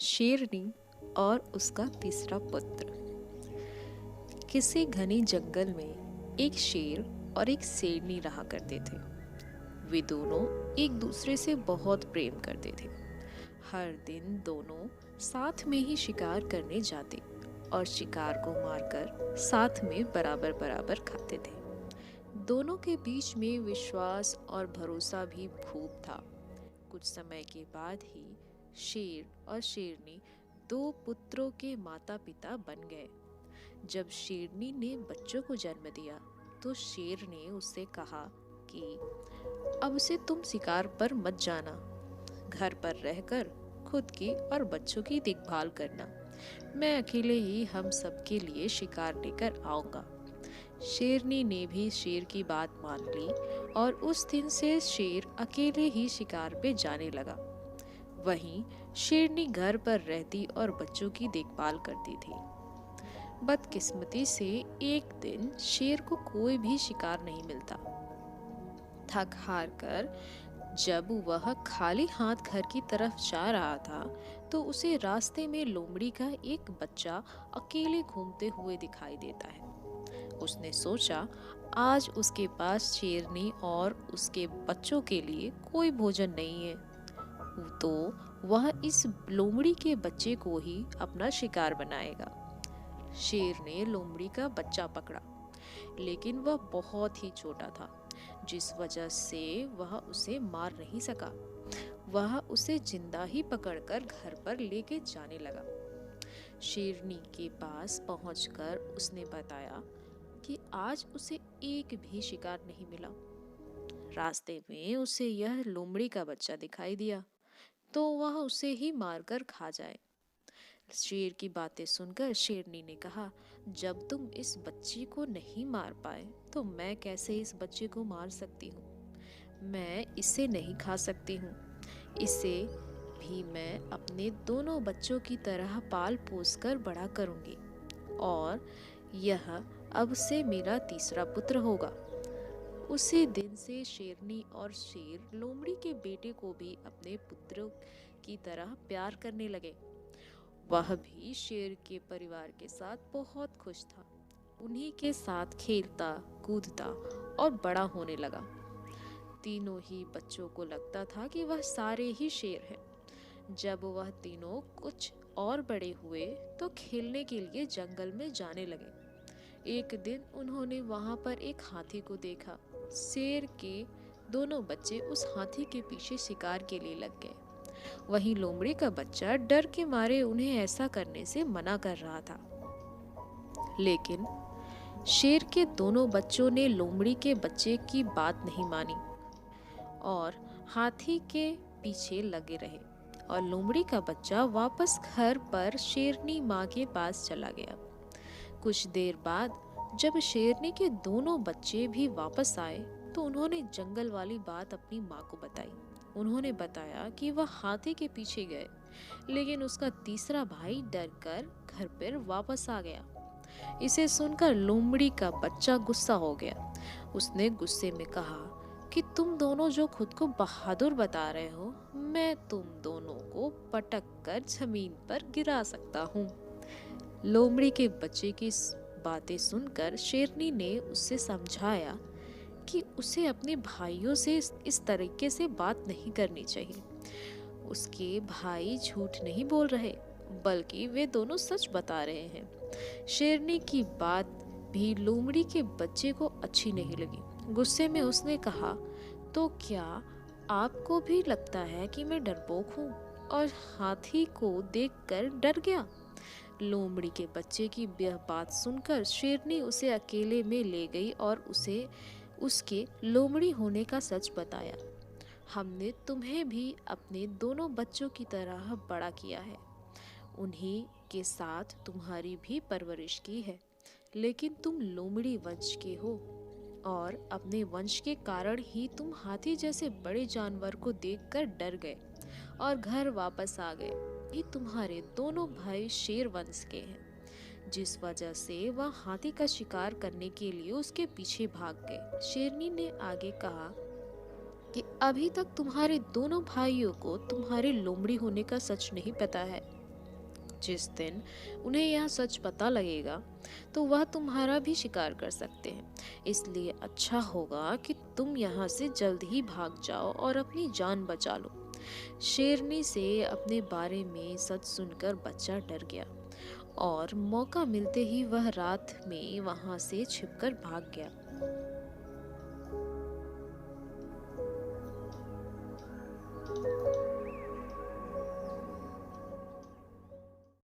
शेरनी और उसका तीसरा पुत्र। किसी घने जंगल में एक शेर और एक शेरनी रहा करते थे। वे दोनों एक दूसरे से बहुत प्रेम करते थे। हर दिन दोनों साथ में ही शिकार करने जाते और शिकार को मारकर साथ में बराबर बराबर खाते थे। दोनों के बीच में विश्वास और भरोसा भी खूब था। कुछ समय के बाद ही शेर और शेरनी दो पुत्रों के माता पिता बन गए। जब शेरनी ने बच्चों को जन्म दिया तो शेर ने उससे कहा कि अब से तुम शिकार पर मत जाना, घर पर रहकर खुद की और बच्चों की देखभाल करना। मैं अकेले ही हम सबके लिए शिकार लेकर आऊंगा। शेरनी ने भी शेर की बात मान ली और उस दिन से शेर अकेले ही शिकार पे जाने लगा। वहीं शेरनी घर पर रहती और बच्चों की देखभाल करती थी। बदकिस्मती से एक दिन शेर को कोई भी शिकार नहीं मिलता। थक हार कर जब वह खाली हाथ घर की तरफ जा रहा था तो उसे रास्ते में लोमड़ी का एक बच्चा अकेले घूमते हुए दिखाई देता है। उसने सोचा आज उसके पास शेरनी और उसके बच्चों के लिए कोई भोजन नहीं है, तो वह इस लोमड़ी के बच्चे को ही अपना शिकार बनाएगा। शेर ने लोमड़ी का बच्चा पकड़ा, लेकिन वह बहुत ही छोटा था, जिस वजह से वह उसे मार नहीं सका। वह उसे जिंदा ही पकड़कर घर पर लेके जाने लगा। शेरनी के पास पहुंचकर उसने बताया कि आज उसे एक भी शिकार नहीं मिला। रास्ते में उसे यह लोमड़ी का बच्चा दिखाई दिया, तो वह उसे ही मारकर खा जाए। शेर की बातें सुनकर शेरनी ने कहा, जब तुम इस बच्चे को नहीं मार पाए तो मैं कैसे इस बच्चे को मार सकती हूँ। मैं इसे नहीं खा सकती हूँ। इसे भी मैं अपने दोनों बच्चों की तरह पाल पोस कर बड़ा करूँगी और यह अब से मेरा तीसरा पुत्र होगा। उसी दिन से शेरनी और शेर लोमड़ी के बेटे को भी अपने पुत्रों की तरह प्यार करने लगे। वह भी शेर के परिवार के साथ बहुत खुश था। उन्हीं के साथ खेलता कूदता और बड़ा होने लगा। तीनों ही बच्चों को लगता था कि वह सारे ही शेर हैं। जब वह तीनों कुछ और बड़े हुए तो खेलने के लिए जंगल में जाने लगे। एक दिन उन्होंने वहां पर एक हाथी को देखा। शेर के दोनों बच्चे उस हाथी के पीछे शिकार के लिए लग गए। वहीं लोमड़ी का बच्चा डर के मारे उन्हें ऐसा करने से मना कर रहा था, लेकिन शेर के दोनों बच्चों ने लोमड़ी के बच्चे की बात नहीं मानी और हाथी के पीछे लगे रहे और लोमड़ी का बच्चा वापस घर पर शेरनी माँ के पास चला गया। कुछ देर बाद जब शेरनी के दोनों बच्चे भी वापस आए तो उन्होंने जंगल वाली बात अपनी माँ को बताई। उन्होंने बताया कि वह हाथी के पीछे गए, लेकिन उसका तीसरा भाई डरकर घर पर वापस आ गया। इसे सुनकर लोमड़ी का बच्चा गुस्सा हो गया। उसने गुस्से में कहा कि तुम दोनों जो खुद को बहादुर बता रहे हो, मैं तुम दोनों को पटक कर जमीन पर गिरा सकता हूँ। लोमड़ी के बच्चे की बातें सुनकर शेरनी ने उससे समझाया कि उसे अपने भाइयों से इस तरीके से बात नहीं करनी चाहिए। उसके भाई झूठ नहीं बोल रहे, बल्कि वे दोनों सच बता रहे हैं। शेरनी की बात भी लोमड़ी के बच्चे को अच्छी नहीं लगी। गुस्से में उसने कहा, तो क्या आपको भी लगता है कि मैं डरपोक हूँ और हाथी को देखकर डर गया? लोमड़ी के बच्चे की यह बात सुनकर शेरनी उसे अकेले में ले गई और उसे उसके लोमड़ी होने का सच बताया। हमने तुम्हें भी अपने दोनों बच्चों की तरह बड़ा किया है, उन्हीं के साथ तुम्हारी भी परवरिश की है, लेकिन तुम लोमड़ी वंश के हो और अपने वंश के कारण ही तुम हाथी जैसे बड़े जानवर को देखकर डर गए और घर वापस आ गए। ये तुम्हारे दोनों भाई शेर वंश के हैं, जिस वजह से वह हाथी का शिकार करने के लिए उसके पीछे भाग गए। शेरनी ने आगे कहा कि अभी तक तुम्हारे दोनों भाइयों को तुम्हारे लोमड़ी होने का सच नहीं पता है। जिस दिन उन्हें यह सच पता लगेगा तो वह तुम्हारा भी शिकार कर सकते हैं। इसलिए अच्छा होगा कि तुम यहाँ से जल्द ही भाग जाओ और अपनी जान बचा लो। शेरनी से अपने बारे में सच सुनकर बच्चा डर गया और मौका मिलते ही वह रात में वहां से छिपकर भाग गया।